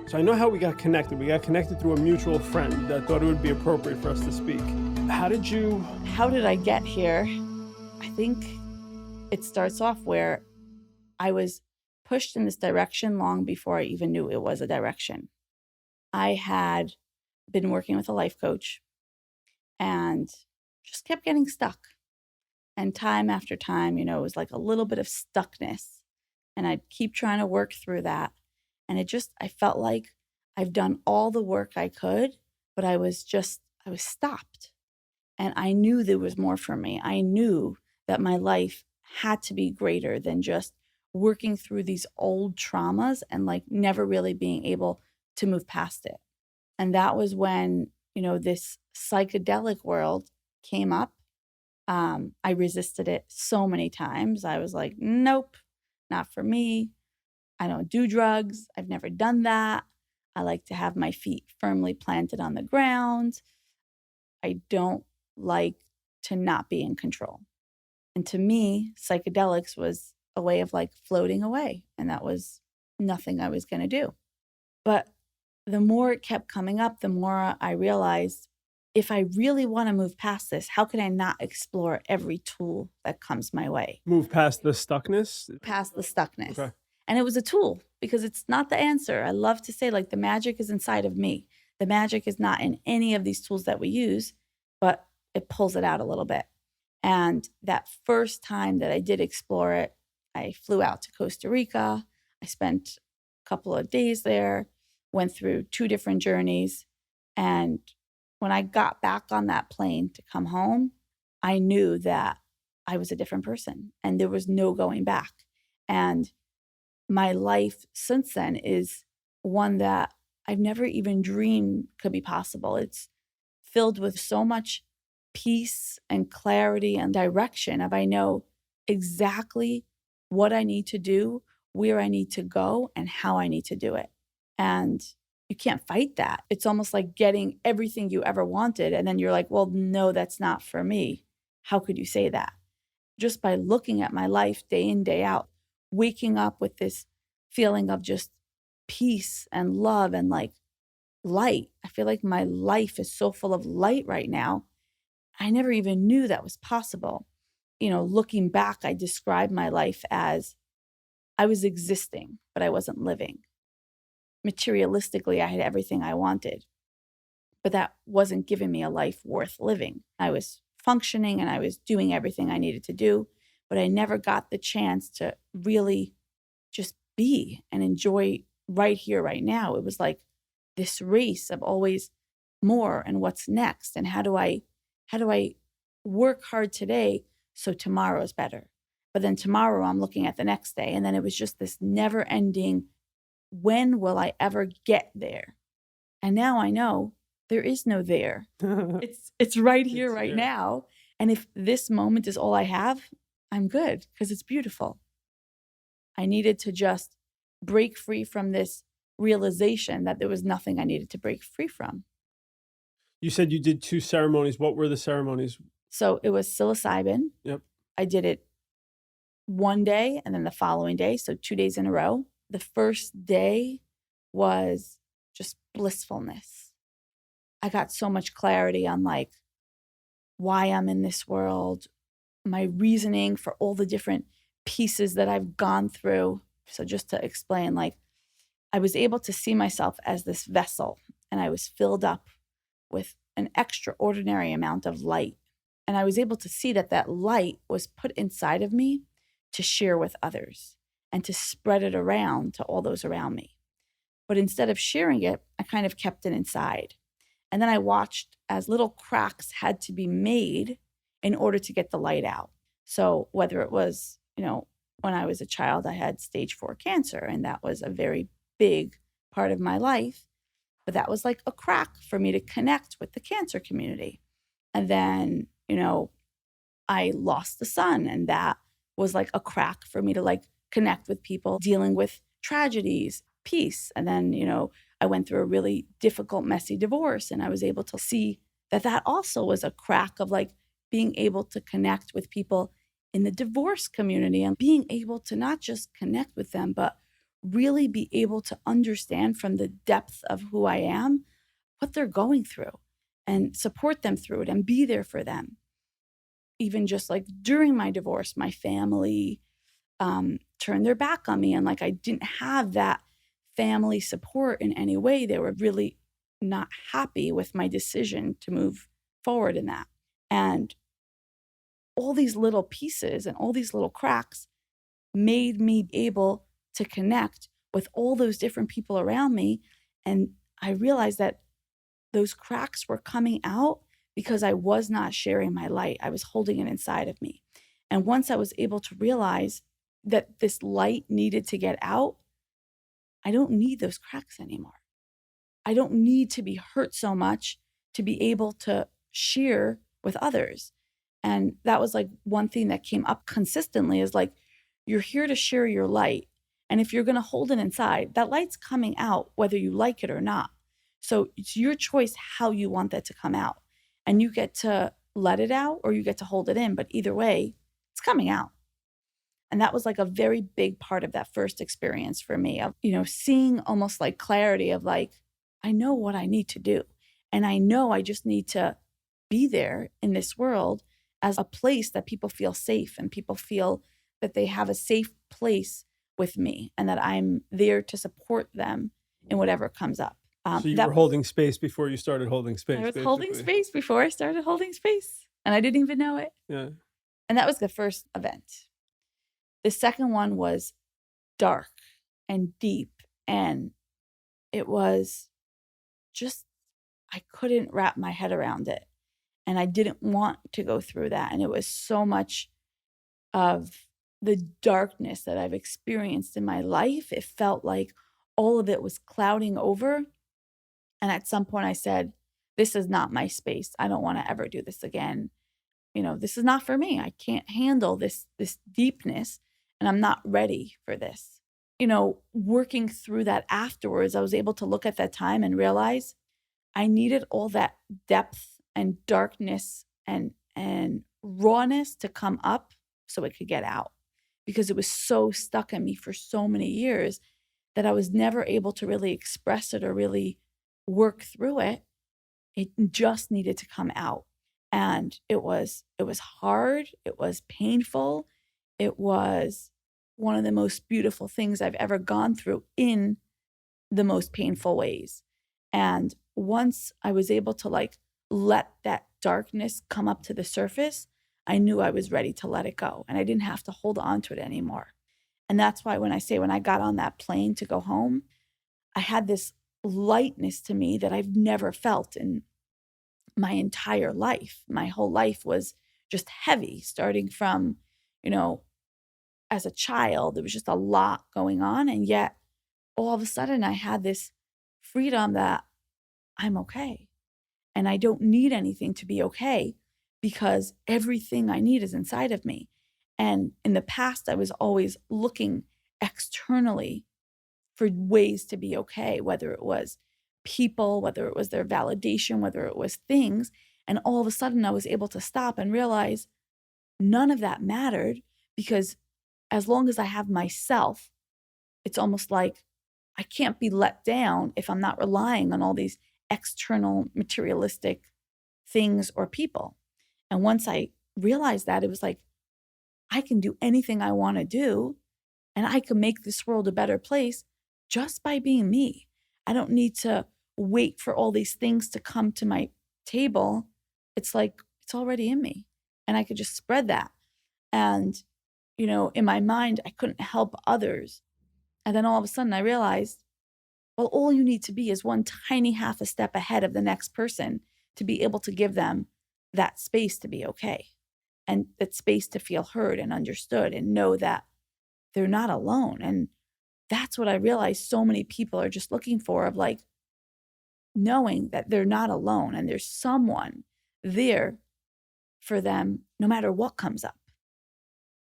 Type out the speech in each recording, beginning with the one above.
So I know how we got connected. We got connected through a mutual friend that thought it would be appropriate for us to speak. How did I get here? I think it starts off where I was pushed in this direction long before I even knew it was a direction. I had been working with a life coach and just kept getting stuck. And time after time, it was like a little bit of stuckness. And I'd keep trying to work through that. And I felt like I've done all the work I could, but I was stopped. And I knew there was more for me. I knew that my life had to be greater than just working through these old traumas and like never really being able to move past it. And that was when, this psychedelic world came up. I resisted it so many times. I was like, nope, not for me. I don't do drugs. I've never done that. I like to have my feet firmly planted on the ground. I don't like to not be in control. And to me, psychedelics was a way of like floating away. And that was nothing I was going to do. But the more it kept coming up, the more I realized if I really want to move past this, how can I not explore every tool that comes my way? Move past the stuckness? Past the stuckness. Okay. And it was a tool because it's not the answer. I love to say like the magic is inside of me. The magic is not in any of these tools that we use, but it pulls it out a little bit. And that first time that I did explore it, I flew out to Costa Rica. I spent a couple of days there, went through 2 different journeys. And when I got back on that plane to come home, I knew that I was a different person and there was no going back. And my life since then is one that I've never even dreamed could be possible. It's filled with so much peace and clarity and direction of I know exactly what I need to do, where I need to go, and how I need to do it. And you can't fight that. It's almost like getting everything you ever wanted. And then you're like, well, no, that's not for me. How could you say that? Just by looking at my life day in, day out, waking up with this feeling of just peace and love and like light. I feel like my life is so full of light right now. I never even knew that was possible. Looking back, I describe my life as I was existing, but I wasn't living. Materialistically, I had everything I wanted, but that wasn't giving me a life worth living. I was functioning and I was doing everything I needed to do, but I never got the chance to really just be and enjoy right here, right now. It was like this race of always more and what's next and how do I work hard today so tomorrow is better. But then tomorrow I'm looking at the next day, and then it was just this never ending, when will I ever get there? And now I know there is no there. It's right here, right now. And if this moment is all I have, I'm good because it's beautiful. I needed to just break free from this realization that there was nothing I needed to break free from. You said you did 2 ceremonies. What were the ceremonies? So it was psilocybin. Yep. I did it one day and then the following day, so 2 days in a row. The first day was just blissfulness. I got so much clarity on like why I'm in this world, my reasoning for all the different pieces that I've gone through. So just to explain, like I was able to see myself as this vessel and I was filled up with an extraordinary amount of light. And I was able to see that that light was put inside of me to share with others and to spread it around to all those around me. But instead of sharing it, I kind of kept it inside. And then I watched as little cracks had to be made in order to get the light out. So whether it was, when I was a child, I had stage 4 cancer, and that was a very big part of my life. But that was like a crack for me to connect with the cancer community. And then, I lost a son, and that was like a crack for me to like connect with people dealing with tragedies, peace. And then, I went through a really difficult, messy divorce, and I was able to see that that also was a crack of like being able to connect with people in the divorce community and being able to not just connect with them, but really be able to understand from the depth of who I am what they're going through and support them through it and be there for them. Even just like during my divorce, my family turned their back on me, and like I didn't have that family support in any way. They were really not happy with my decision to move forward in that. And all these little pieces and all these little cracks made me able to connect with all those different people around me. And I realized that those cracks were coming out because I was not sharing my light. I was holding it inside of me. And once I was able to realize that this light needed to get out, I don't need those cracks anymore. I don't need to be hurt so much to be able to share with others. And that was like one thing that came up consistently is like, you're here to share your light. And if you're going to hold it inside, that light's coming out whether you like it or not. So it's your choice how you want that to come out. And you get to let it out or you get to hold it in. But either way, it's coming out. And that was like a very big part of that first experience for me of, seeing almost like clarity of like, I know what I need to do. And I know I just need to be there in this world as a place that people feel safe and people feel that they have a safe place with me and that I'm there to support them in whatever comes up. So you were holding space before you started holding space. I was basically. holding space before I started holding space. And I didn't even know it. Yeah. And that was the first event. The second one was dark and deep. And it was just, I couldn't wrap my head around it. And I didn't want to go through that. And it was so much of the darkness that I've experienced in my life. It felt like all of it was clouding over. And at some point I said, this is not my space. I don't want to ever do this again. This is not for me. I can't handle this deepness and I'm not ready for this. Working through that afterwards, I was able to look at that time and realize I needed all that depth and darkness and rawness to come up so it could get out, because it was so stuck in me for so many years that I was never able to really express it or really work through it. It just needed to come out. And it was hard. It was painful. It was one of the most beautiful things I've ever gone through in the most painful ways. And once I was able to like let that darkness come up to the surface, I knew I was ready to let it go and I didn't have to hold on to it anymore. And that's why when I got on that plane to go home, I had this lightness to me that I've never felt in my entire life. My whole life was just heavy, starting from, as a child, there was just a lot going on. And yet all of a sudden I had this freedom that I'm okay. And I don't need anything to be okay because everything I need is inside of me. And in the past, I was always looking externally for ways to be okay, whether it was people, whether it was their validation, whether it was things. And all of a sudden I was able to stop and realize none of that mattered, because as long as I have myself, it's almost like I can't be let down if I'm not relying on all these external materialistic things or people. And once I realized that, it was like, I can do anything I want to do and I can make this world a better place just by being me. I don't need to wait for all these things to come to my table. It's like, it's already in me and I could just spread that. And, in my mind, I couldn't help others. And then all of a sudden I realized, well, all you need to be is one tiny half a step ahead of the next person to be able to give them that space to be okay and that space to feel heard and understood and know that they're not alone. And that's what I realized so many people are just looking for, of like knowing that they're not alone and there's someone there for them no matter what comes up.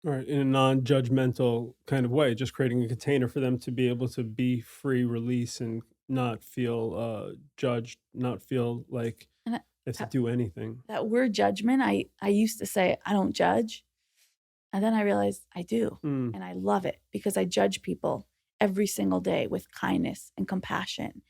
Right, in a non-judgmental kind of way, just creating a container for them to be able to be free, release, and not feel judged, not feel like And they have to do anything. that word judgment, I used to say, I don't judge. And then I realized I do. And I love it because I judge people every single day with kindness and compassion.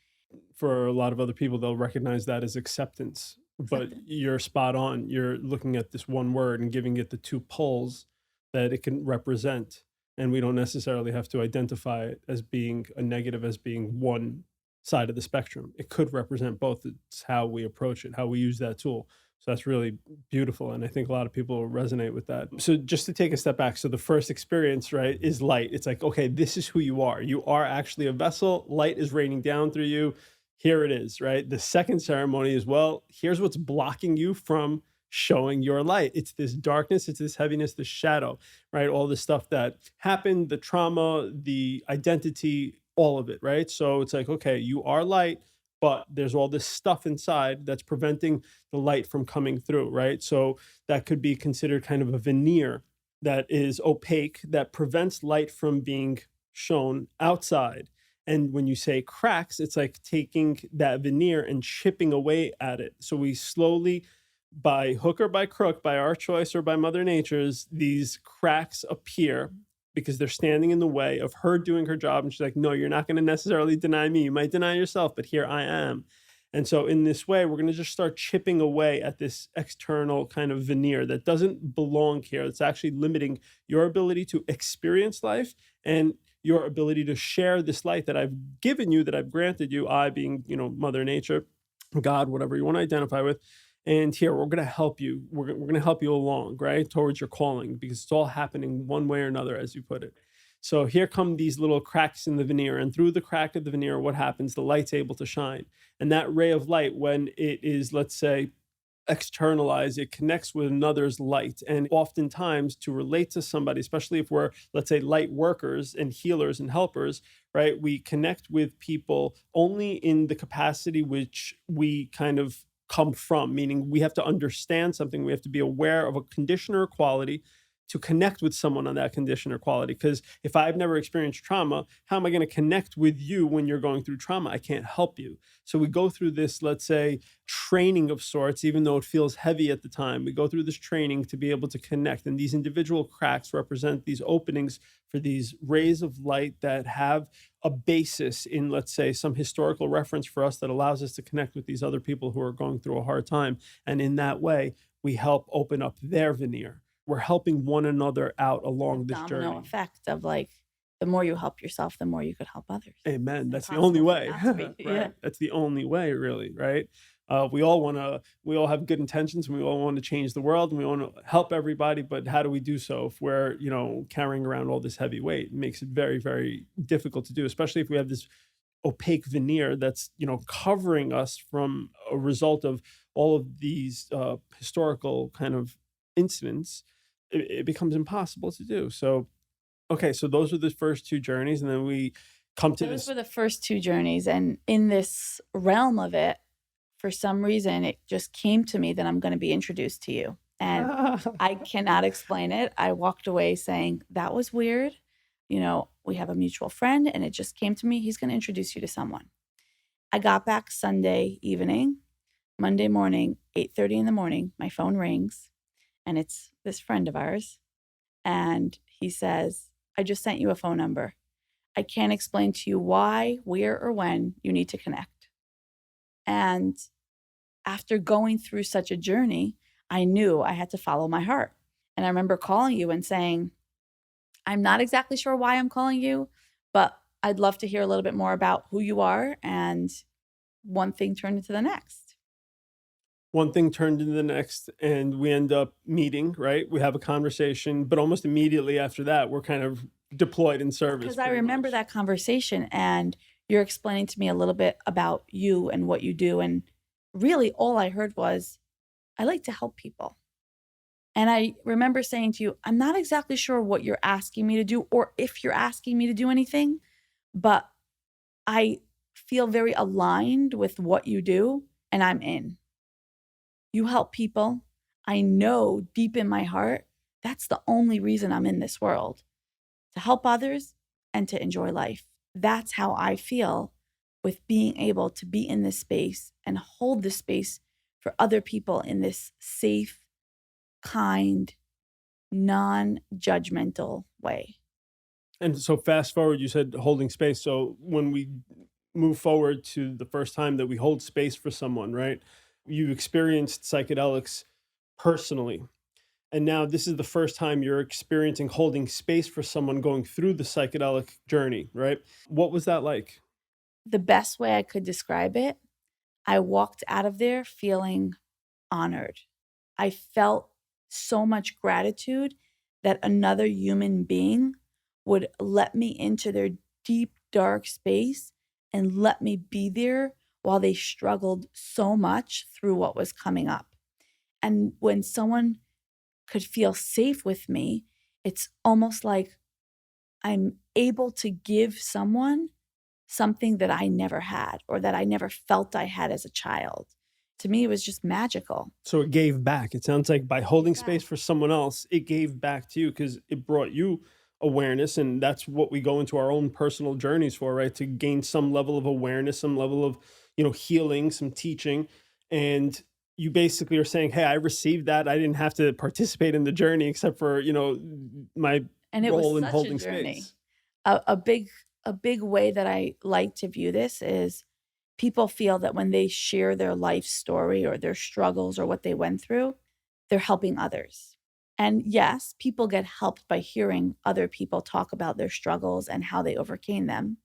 For a lot of other people, they'll recognize that as acceptance. But Acceptance. you're spot on. You're looking at this one word and giving it the two poles that it can represent. And we don't necessarily have to identify it as being a negative, as being one side of the spectrum. It could represent both. It's how we approach it, how we use that tool. So that's really beautiful. And I think a lot of people will resonate with that. So just to take a step back. So the first experience, right, is light. It's like, okay, this is who you are. You are actually a vessel. Light is raining down through you. Here it is, right? The second ceremony is, well, here's what's blocking you from showing your light. It's this darkness, it's this heaviness, this shadow, right? All the stuff that happened, the trauma, the identity, all of it, right? So it's like, okay, you are light, but there's all this stuff inside that's preventing the light from coming through, right? So that could be considered kind of a veneer that is opaque, that prevents light from being shown outside. And when you say cracks, it's like taking that veneer and chipping away at it. So we slowly, by hook or by crook, by our choice or by Mother Nature's, these cracks appear because they're standing in the way of her doing her job. And she's like, no, you're not going to necessarily deny me. You might deny yourself, but here I am. And so in this way, we're going to just start chipping away at this external kind of veneer that doesn't belong here. It's actually limiting your ability to experience life and your ability to share this light that I've given you, that I've granted you, I being, Mother Nature, God, whatever you want to identify with. And here, we're going to help you. We're going to help you along, right, towards your calling, because it's all happening one way or another, as you put it. So here come these little cracks in the veneer, and through the crack of the veneer, what happens? The light's able to shine. And that ray of light, when it is, let's say, externalize, it connects with another's light. And oftentimes to relate to somebody, especially if we're, let's say, light workers and healers and helpers, right, we connect with people only in the capacity which we kind of come from, meaning we have to understand something, we have to be aware of a condition or quality to connect with someone on that condition or quality. Because if I've never experienced trauma, how am I going to connect with you when you're going through trauma? I can't help you. So we go through this, let's say, training of sorts, even though it feels heavy at the time. We go through this training to be able to connect. And these individual cracks represent these openings for these rays of light that have a basis in, let's say, some historical reference for us that allows us to connect with these other people who are going through a hard time. And in that way, we help open up their veneer. We're helping one another out along this Domino journey. effect of like, the more you help yourself, the more you could help others. Amen. That's the Impossible only for way. not to be. Right. Yeah. That's the only way, really, right? We all have good intentions, and we all want to change the world, and we want to help everybody. But how do we do so if we're, carrying around all this heavy weight? It makes it very, very difficult to do, especially if we have this opaque veneer that's, covering us from a result of all of these historical kind of incidents. It becomes impossible to do. So, okay, so those are the first two journeys, and then we come to Those this. were the first two journeys. And in this realm of it, for some reason, it just came to me that I'm going to be introduced to you. And I cannot explain it. I walked away saying, that was weird. We have a mutual friend, and it just came to me. He's going to introduce you to someone. I got back Sunday evening. Monday morning, 8:30 in the morning, my phone rings, and it's this friend of ours. And he says, I just sent you a phone number. I can't explain to you why, where, or when you need to connect. And after going through such a journey, I knew I had to follow my heart. And I remember calling you and saying, I'm not exactly sure why I'm calling you, but I'd love to hear a little bit more about who you are. And one thing turned into the next. One thing turned into the next, and we end up meeting, right? We have a conversation, but almost immediately after that, we're kind of deployed in service. Because I remember that conversation, and you're explaining to me a little bit about you and what you do. And really all I heard was, I like to help people. And I remember saying to you, I'm not exactly sure what you're asking me to do, or if you're asking me to do anything, but I feel very aligned with what you do, and I'm in. You help people. I know deep in my heart, that's the only reason I'm in this world, to help others and to enjoy life. That's how I feel with being able to be in this space and hold this space for other people in this safe, kind, non-judgmental way. And so fast forward, you said holding space. So when we move forward to the first time that we hold space for someone, right? You experienced psychedelics personally. And now this is the first time you're experiencing holding space for someone going through the psychedelic journey, right? What was that like? The best way I could describe it, I walked out of there feeling honored. I felt so much gratitude that another human being would let me into their deep, dark space and let me be there while they struggled so much through what was coming up. And when someone could feel safe with me, it's almost like I'm able to give someone something that I never had or that I never felt I had as a child. To me, it was just magical. So it gave back. It sounds like by holding Gave space back. for someone else, it gave back to you because it brought you awareness. And that's what we go into our own personal journeys for, right? To gain some level of awareness, some level of, healing, some teaching. And you basically are saying, hey, I received that. I didn't have to participate in the journey except for, my And it was role in such a holding journey. space. A big way that I like to view this is people feel that when they share their life story or their struggles or what they went through, they're helping others. And yes, people get helped by hearing other people talk about their struggles and how they overcame them.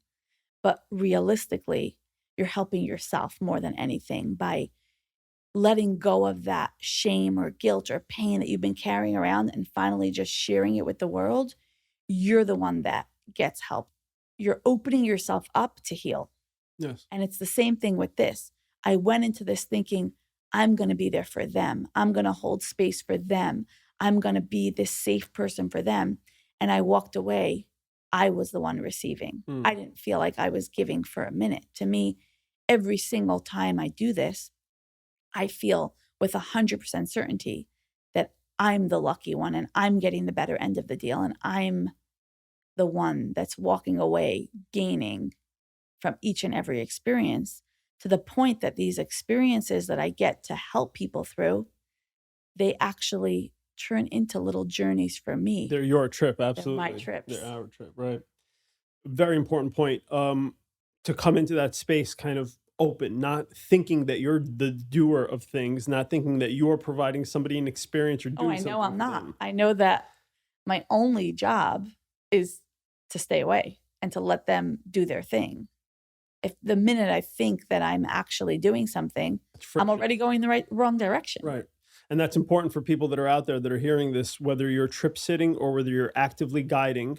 But realistically, you're helping yourself more than anything by letting go of that shame or guilt or pain that you've been carrying around and finally just sharing it with the world. You're the one that gets help. You're opening yourself up to heal. Yes. And it's the same thing with this. I went into this thinking, I'm going to be there for them. I'm going to hold space for them. I'm going to be this safe person for them. And I walked away. I was the one receiving. Mm. I didn't feel like I was giving for a minute. To me, every single time I do this, I feel with 100% certainty that I'm the lucky one and I'm getting the better end of the deal. And I'm the one that's walking away, gaining from each and every experience, to the point that these experiences that I get to help people through, they actually turn into little journeys for me. They're your trip, They're absolutely. my trips. They're our trip, right? Very important point. To come into that space kind of open, not thinking that you're the doer of things, not thinking that you're providing somebody an experience or Oh, doing I know something I'm for not. them. I know that my only job is to stay away and to let them do their thing. If the minute I think that I'm actually doing something, It's I'm friction. already going the wrong direction. Right. And that's important for people that are out there that are hearing this, whether you're trip sitting or whether you're actively guiding.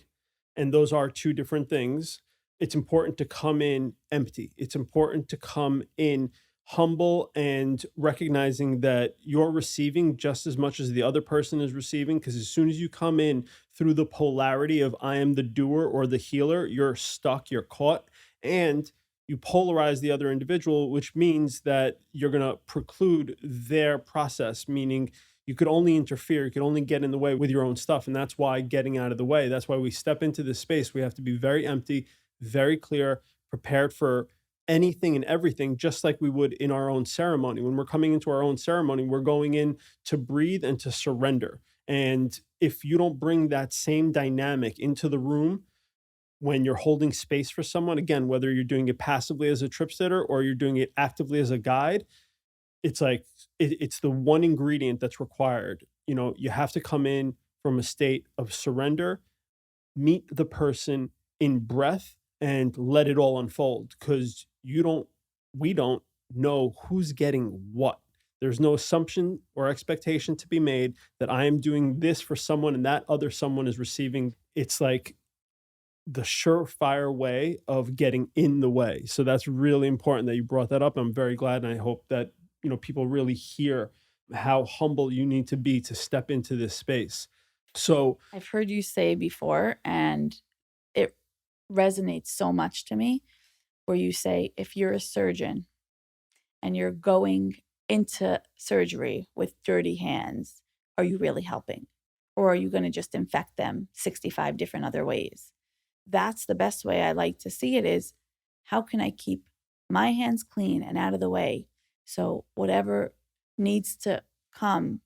And those are two different things. It's important to come in empty. It's important to come in humble and recognizing that you're receiving just as much as the other person is receiving. Because as soon as you come in through the polarity of I am the doer or the healer, you're stuck, you're caught. And you polarize the other individual, which means that you're going to preclude their process, meaning you could only interfere, you could only get in the way with your own stuff. And that's why getting out of the way, that's why we step into this space. We have to be very empty, very clear, prepared for anything and everything, just like we would in our own ceremony. When we're coming into our own ceremony, we're going in to breathe and to surrender. And if you don't bring that same dynamic into the room, when you're holding space for someone, again, whether you're doing it passively as a trip sitter or you're doing it actively as a guide, it's like it's the one ingredient that's required. You have to come in from a state of surrender, meet the person in breath, and let it all unfold because we don't know who's getting what. There's no assumption or expectation to be made that I am doing this for someone and that other someone is receiving. It's like the surefire way of getting in the way. So that's really important that you brought that up. I'm very glad, and I hope that people really hear how humble you need to be to step into this space. So I've heard you say before, and it resonates so much to me, where you say, if you're a surgeon and you're going into surgery with dirty hands, are you really helping? Or are you going to just infect them 65 different other ways? That's the best way I like to see it, is how can I keep my hands clean and out of the way so whatever needs to come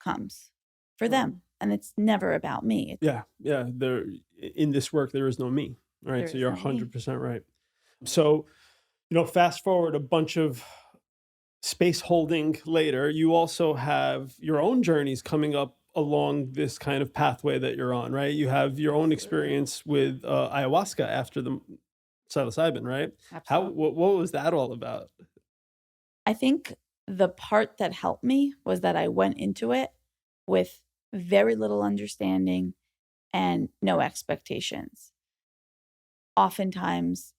comes for Right. them. And it's never about me. yeah, there in this work, there is no me. Right. There So is you're no me. 100% right. So, fast forward a bunch of space holding later, you also have your own journeys coming up along this kind of pathway that you're on, right? You have your own Absolutely. experience with ayahuasca after the psilocybin, right? Absolutely. What was that all about? I think the part that helped me was that I went into it with very little understanding and no expectations. Oftentimes,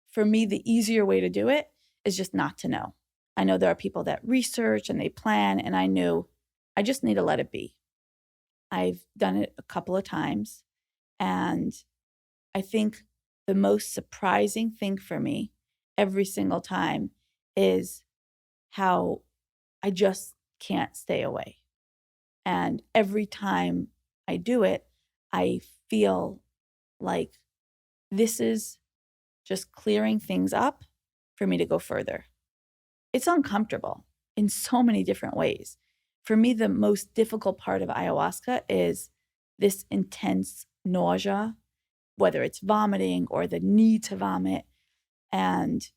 for me, the easier way to do it is just not to know. I know there are people that research and they plan, and I knew I just need to let it be. I've done it a couple of times, and I think the most surprising thing for me every single time is how I just can't stay away. And every time I do it, I feel like this is just clearing things up for me to go further. It's uncomfortable in so many different ways. For me, the most difficult part of ayahuasca is this intense nausea, whether it's vomiting or the need to vomit, and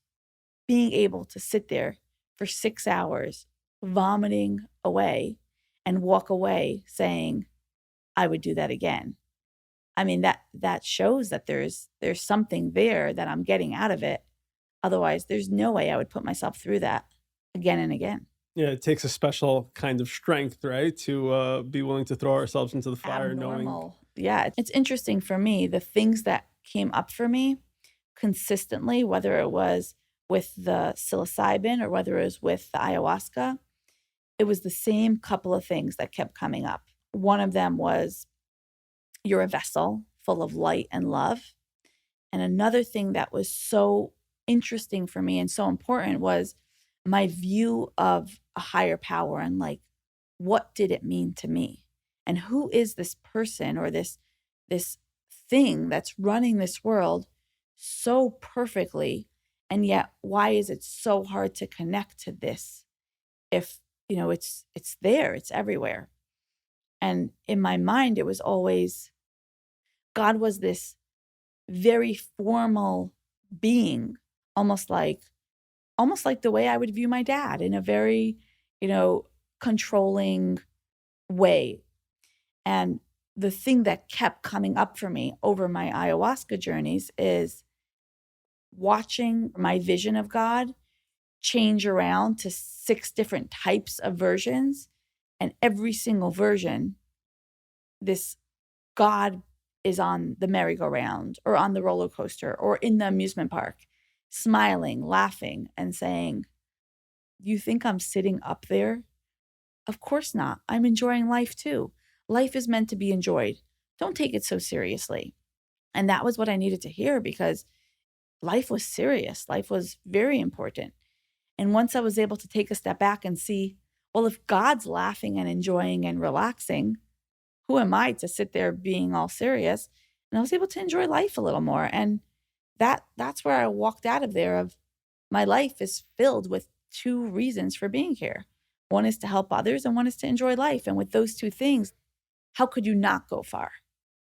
being able to sit there for 6 hours, vomiting away, and walk away saying, I would do that again. I mean, that shows that there's something there that I'm getting out of it. Otherwise, there's no way I would put myself through that again and again. Yeah, it takes a special kind of strength, right? To be willing to throw ourselves into the fire, knowing. Abnormal. Yeah, it's interesting for me. The things that came up for me consistently, whether it was with the psilocybin or whether it was with the ayahuasca, it was the same couple of things that kept coming up. One of them was you're a vessel full of light and love. And another thing that was so interesting for me and so important was my view of a higher power and like, what did it mean to me? And who is this person or this thing that's running this world so perfectly? And yet, why is it so hard to connect to this if, it's there, it's everywhere. And in my mind, it was always God was this very formal being, almost like the way I would view my dad, in a very, you know, controlling way. And the thing that kept coming up for me over my ayahuasca journeys is watching my vision of God change around to 6 different types of versions. And every single version, this God is on the merry-go-round or on the roller coaster or in the amusement park, smiling, laughing, and saying, you think I'm sitting up there? Of course not. I'm enjoying life too. Life is meant to be enjoyed. Don't take it so seriously. And that was what I needed to hear because life was serious. Life was very important. And once I was able to take a step back and see, well, if God's laughing and enjoying and relaxing, who am I to sit there being all serious? And I was able to enjoy life a little more. And that's where I walked out of there of my life is filled with 2 reasons for being here. One is to help others and one is to enjoy life. And with those 2 things, how could you not go far?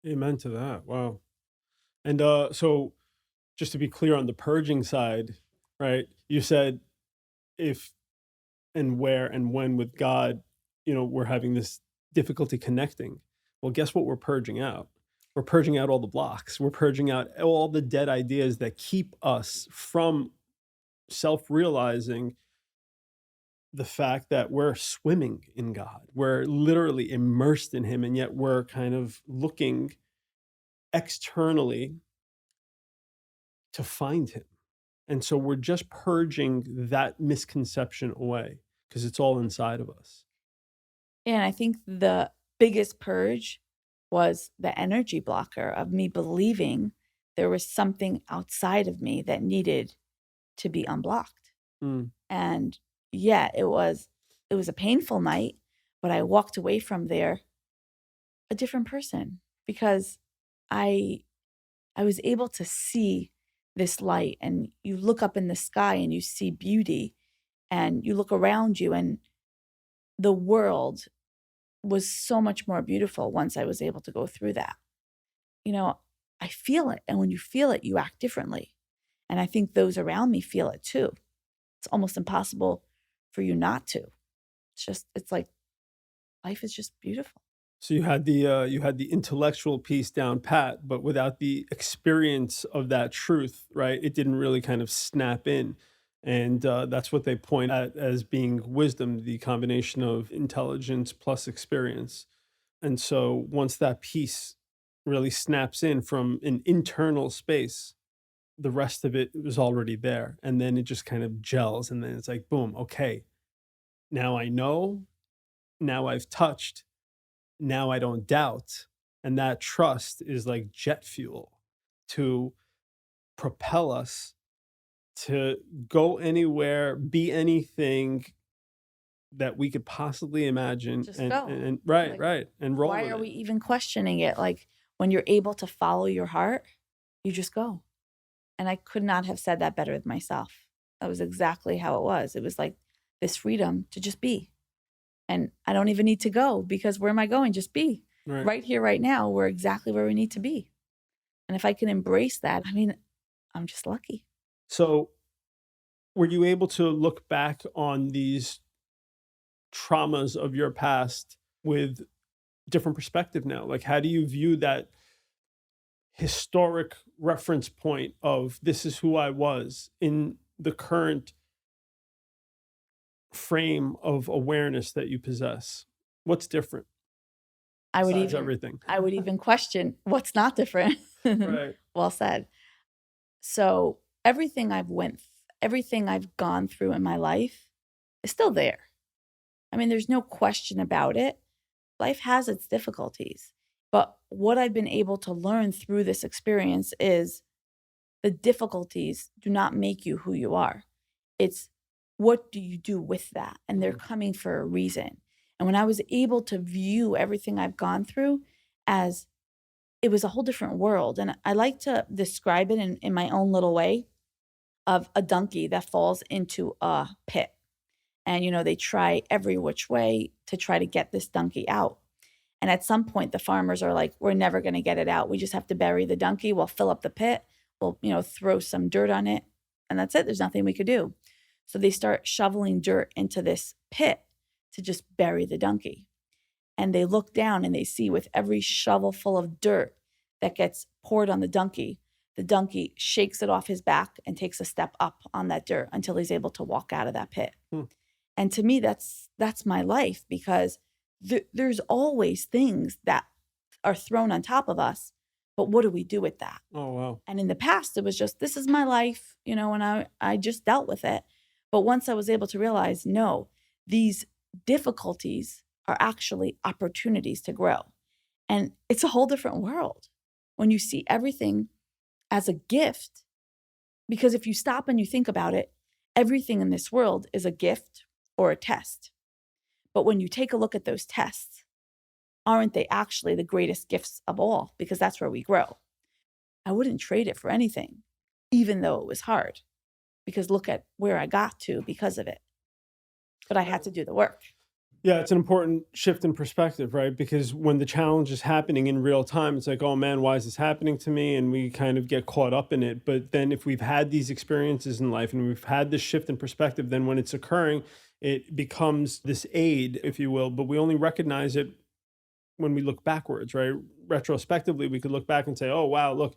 Amen to that. Wow. And so just to be clear on the purging side, right? You said if and where and when with God, we're having this difficulty connecting. Well, guess what we're purging out? We're purging out all the blocks. We're purging out all the dead ideas that keep us from self-realizing the fact that we're swimming in God. We're literally immersed in him, and yet we're kind of looking externally to find him. And so we're just purging that misconception away because it's all inside of us. And I think the biggest purge was the energy blocker of me believing there was something outside of me that needed to be unblocked. Mm. And yeah, it was a painful night, but I walked away from there a different person because I I was able to see this light, and you look up in the sky and you see beauty, and you look around you and the world was so much more beautiful once I was able to go through that. I feel it. And when you feel it, you act differently. And I think those around me feel it too. It's almost impossible for you not to. It's like life is just beautiful. So you had the intellectual piece down pat, but without the experience of that truth, right? It didn't really kind of snap in, and that's what they point at as being wisdom, the combination of intelligence plus experience. And so once that piece really snaps in from an internal space, the rest of it was already there, and then it just kind of gels, and then it's like, boom, okay, now I know, now I've touched, now I don't doubt. And that trust is like jet fuel to propel us to go anywhere, be anything that we could possibly imagine. Just go. And right, Like, right. And roll why with are it. we even questioning it? Like when you're able to follow your heart, you just go. And I could not have said that better with myself. That was exactly how it was. It was like this freedom to just be. And I don't even need to go because where am I going? Just be. Right. Right here, right now, we're exactly where we need to be. And if I can embrace that, I mean, I'm just lucky. So were you able to look back on these traumas of your past with different perspective now? Like, how do you view that historic reference point of this is who I was in the current frame of awareness that you possess? What's different I would besides even everything? I would even question what's not different. Right. Well said. So everything I've gone through in my life is still there. I mean, there's no question about it. Life has its difficulties. But what I've been able to learn through this experience is the difficulties do not make you who you are. It's what do you do with that? And they're coming for a reason. And when I was able to view everything I've gone through as it was a whole different world. And I like to describe it in my own little way of a donkey that falls into a pit. And, they try every which way to try to get this donkey out. And at some point, the farmers are like, we're never going to get it out. We just have to bury the donkey. We'll fill up the pit. We'll, throw some dirt on it. And that's it. There's nothing we could do. So they start shoveling dirt into this pit to just bury the donkey. And they look down and they see with every shovel full of dirt that gets poured on the donkey shakes it off his back and takes a step up on that dirt until he's able to walk out of that pit. And to me, that's my life because there's always things that are thrown on top of us. But what do we do with that? Oh, wow. And in the past, it was just, this is my life, and I just dealt with it. But once I was able to realize, no, these difficulties are actually opportunities to grow. And it's a whole different world when you see everything as a gift. Because if you stop and you think about it, everything in this world is a gift or a test. But when you take a look at those tests, aren't they actually the greatest gifts of all? Because that's where we grow. I wouldn't trade it for anything, even though it was hard, because look at where I got to because of it. But I had to do the work. Yeah, it's an important shift in perspective, right? Because when the challenge is happening in real time, it's like, oh man, why is this happening to me? And we kind of get caught up in it. But then if we've had these experiences in life and we've had this shift in perspective, then when it's occurring, it becomes this aid, if you will, but we only recognize it when we look backwards, right? Retrospectively, we could look back and say, oh, wow, look,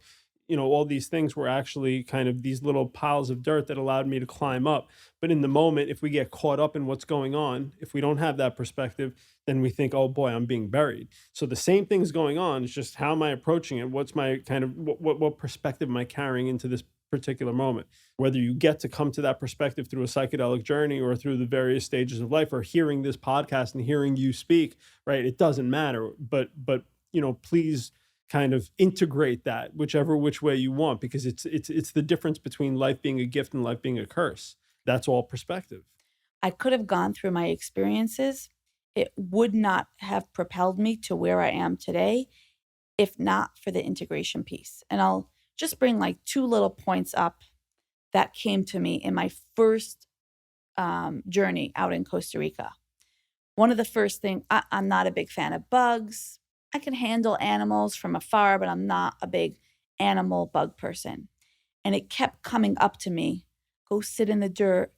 all these things were actually kind of these little piles of dirt that allowed me to climb up. But in the moment, if we get caught up in what's going on, if we don't have that perspective, then we think, oh boy, I'm being buried. So the same thing's going on. It's just how am I approaching it? What's my kind of, what perspective am I carrying into this particular moment? Whether you get to come to that perspective through a psychedelic journey or through the various stages of life or hearing this podcast and hearing you speak, right? It doesn't matter. But please kind of integrate that which way you want, because it's the difference between life being a gift and life being a curse. That's all perspective. I could have gone through my experiences. It would not have propelled me to where I am today if not for the integration piece. And I'll just bring like two little points up that came to me in my first journey out in Costa Rica. One of the first things, I'm not a big fan of bugs. I can handle animals from afar, but I'm not a big animal bug person. And it kept coming up to me. Go sit in the dirt.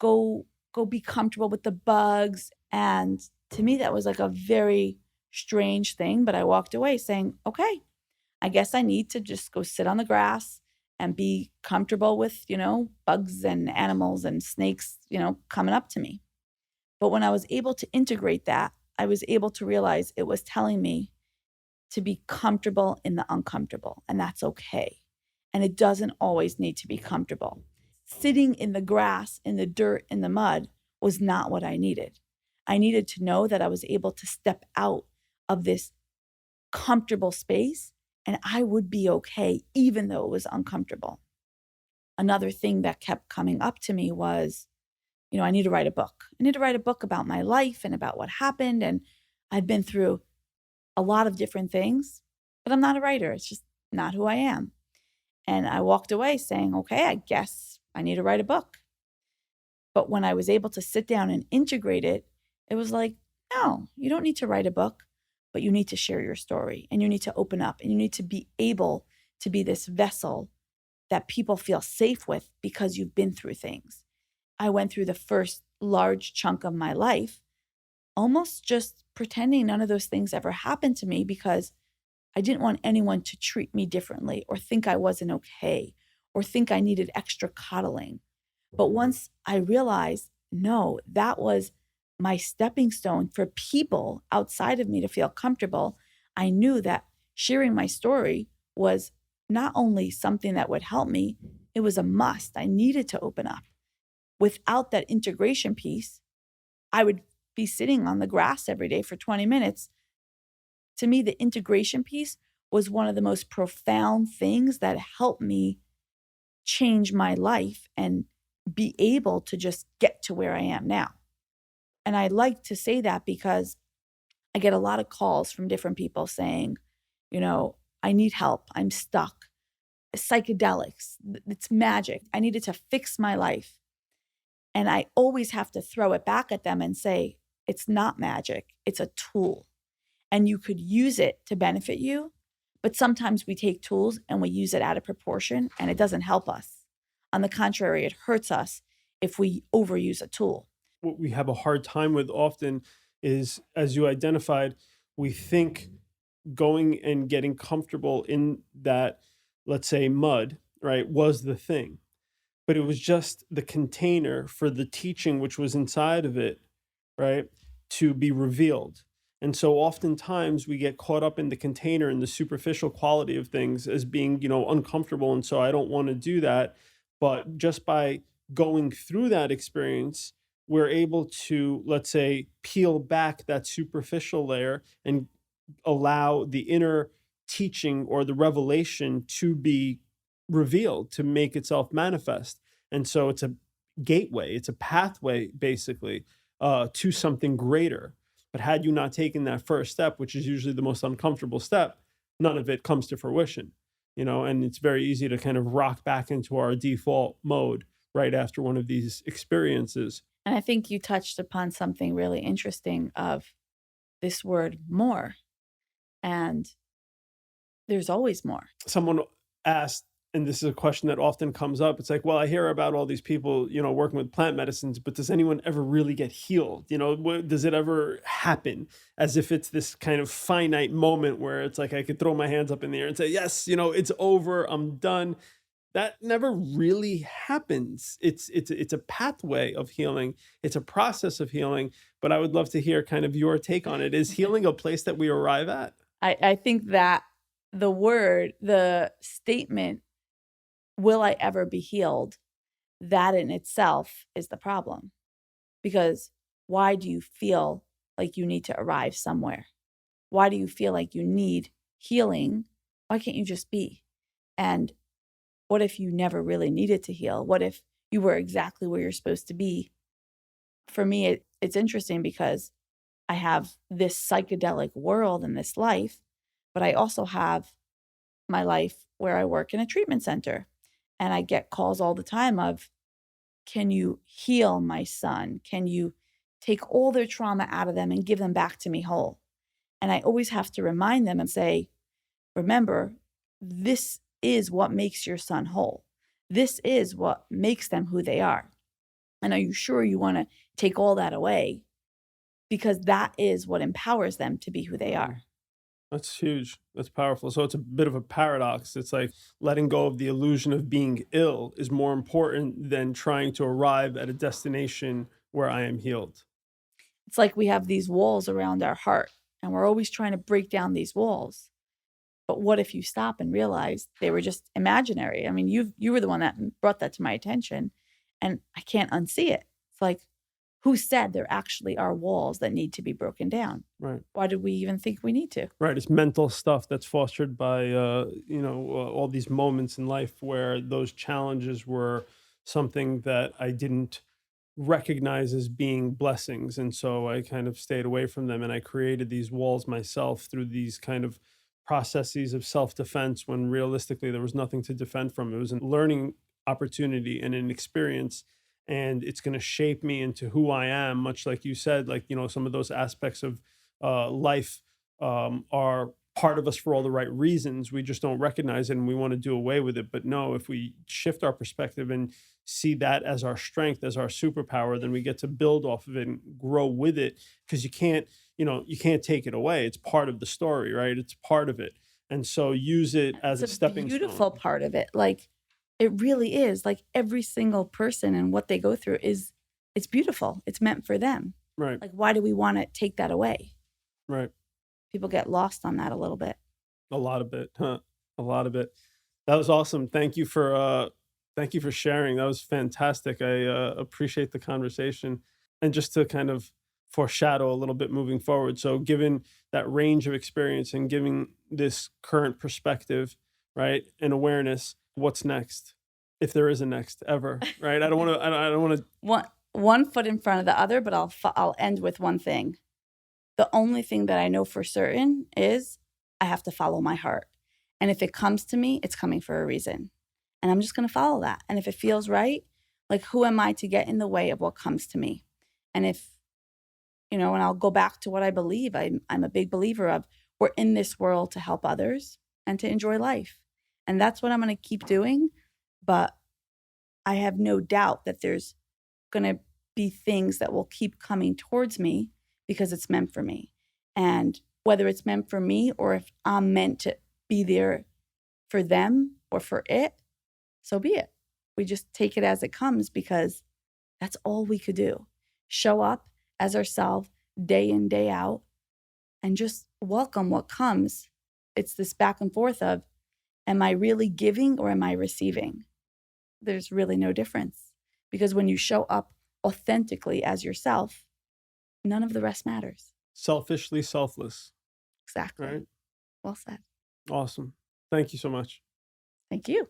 Go be comfortable with the bugs. And to me, that was like a very strange thing. But I walked away saying, okay, I guess I need to just go sit on the grass and be comfortable with, bugs and animals and snakes, coming up to me. But when I was able to integrate that, I was able to realize it was telling me to be comfortable in the uncomfortable, and that's okay. And it doesn't always need to be comfortable. Sitting in the grass, in the dirt, in the mud was not what I needed. I needed to know that I was able to step out of this comfortable space and I would be okay, even though it was uncomfortable. Another thing that kept coming up to me was, I need to write a book. I need to write a book about my life and about what happened. And I've been through a lot of different things, but I'm not a writer. It's just not who I am. And I walked away saying, okay, I guess I need to write a book. But when I was able to sit down and integrate it, it was like, no, you don't need to write a book, but you need to share your story and you need to open up and you need to be able to be this vessel that people feel safe with because you've been through things. I went through the first large chunk of my life almost just pretending none of those things ever happened to me because I didn't want anyone to treat me differently or think I wasn't okay or think I needed extra coddling. But once I realized, no, that was my stepping stone for people outside of me to feel comfortable, I knew that sharing my story was not only something that would help me, it was a must. I needed to open up. Without that integration piece, I would be sitting on the grass every day for 20 minutes. To me, the integration piece was one of the most profound things that helped me change my life and be able to just get to where I am now. And I like to say that because I get a lot of calls from different people saying, I need help. I'm stuck. Psychedelics, it's magic. I needed to fix my life. And I always have to throw it back at them and say, it's not magic. It's a tool. And you could use it to benefit you. But sometimes we take tools and we use it out of proportion and it doesn't help us. On the contrary, it hurts us if we overuse a tool. What we have a hard time with often is, as you identified, we think going and getting comfortable in that, let's say, mud, right, was the thing. But it was just the container for the teaching which was inside of it, right, to be revealed. And so oftentimes we get caught up in the container and the superficial quality of things as being, uncomfortable. And so I don't want to do that. But just by going through that experience, we're able to, let's say, peel back that superficial layer and allow the inner teaching or the revelation to be revealed, to make itself manifest. And so it's a gateway, it's a pathway, basically, to something greater. But had you not taken that first step, which is usually the most uncomfortable step, none of it comes to fruition, and it's very easy to kind of rock back into our default mode right after one of these experiences. And I think you touched upon something really interesting of this word more. And there's always more. Someone asked, and this is a question that often comes up, it's like, well, I hear about all these people, working with plant medicines, but does anyone ever really get healed? Does it ever happen? As if it's this kind of finite moment where it's like I could throw my hands up in the air and say, yes, it's over, I'm done. That never really happens. It's a pathway of healing. It's a process of healing. But I would love to hear kind of your take on it. Is healing a place that we arrive at? I think that the statement, will I ever be healed? That in itself is the problem. Because why do you feel like you need to arrive somewhere? Why do you feel like you need healing? Why can't you just be? And what if you never really needed to heal? What if you were exactly where you're supposed to be? For me, it's interesting because I have this psychedelic world in this life, but I also have my life where I work in a treatment center. And I get calls all the time of, can you heal my son? Can you take all their trauma out of them and give them back to me whole? And I always have to remind them and say, remember, this is what makes your son whole. This is what makes them who they are. And are you sure you want to take all that away? Because that is what empowers them to be who they are. That's huge. That's powerful. So it's a bit of a paradox. It's like letting go of the illusion of being ill is more important than trying to arrive at a destination where I am healed. It's like we have these walls around our heart and we're always trying to break down these walls. But what if you stop and realize they were just imaginary? I mean, you were the one that brought that to my attention and I can't unsee it. It's like, who said there actually are walls that need to be broken down? Right. Why did we even think we need to? Right. It's mental stuff that's fostered by, all these moments in life where those challenges were something that I didn't recognize as being blessings. And so I kind of stayed away from them and I created these walls myself through these kind of processes of self-defense when realistically there was nothing to defend from. It was a learning opportunity and an experience, and it's going to shape me into who I am, much like you said, like, some of those aspects of life are part of us for all the right reasons. We just don't recognize it and we want to do away with it. But no, if we shift our perspective and see that as our strength, as our superpower, then we get to build off of it and grow with it, because you can't take it away. It's part of the story, right? It's part of it. And so use it as a It's a stepping beautiful stone. part of it. Like it really is. Like every single person and what they go through it's beautiful. It's meant for them. Right, Like why do we want to take that away? right. People get lost on that a little bit. A lot of it, huh? A lot of it. That was awesome. Thank you for sharing. That was fantastic. I appreciate the conversation. And just to kind of foreshadow a little bit moving forward. So given that range of experience and giving this current perspective, right, and awareness, what's next? If there is a next ever, right? I don't want to. One foot in front of the other, but I'll end with one thing. The only thing that I know for certain is I have to follow my heart. And if it comes to me, it's coming for a reason. And I'm just going to follow that. And if it feels right, like who am I to get in the way of what comes to me? And and I'll go back to what I believe. I'm a big believer of we're in this world to help others and to enjoy life. And that's what I'm going to keep doing. But I have no doubt that there's going to be things that will keep coming towards me because it's meant for me. And whether it's meant for me or if I'm meant to be there for them or for it, so be it. We just take it as it comes because that's all we could do. Show up as ourselves day in, day out, and just welcome what comes. It's this back and forth of, am I really giving or am I receiving? There's really no difference. Because when you show up authentically as yourself, none of the rest matters. Selfishly selfless, Exactly. right? Well said. Awesome. Thank you so much. Thank you.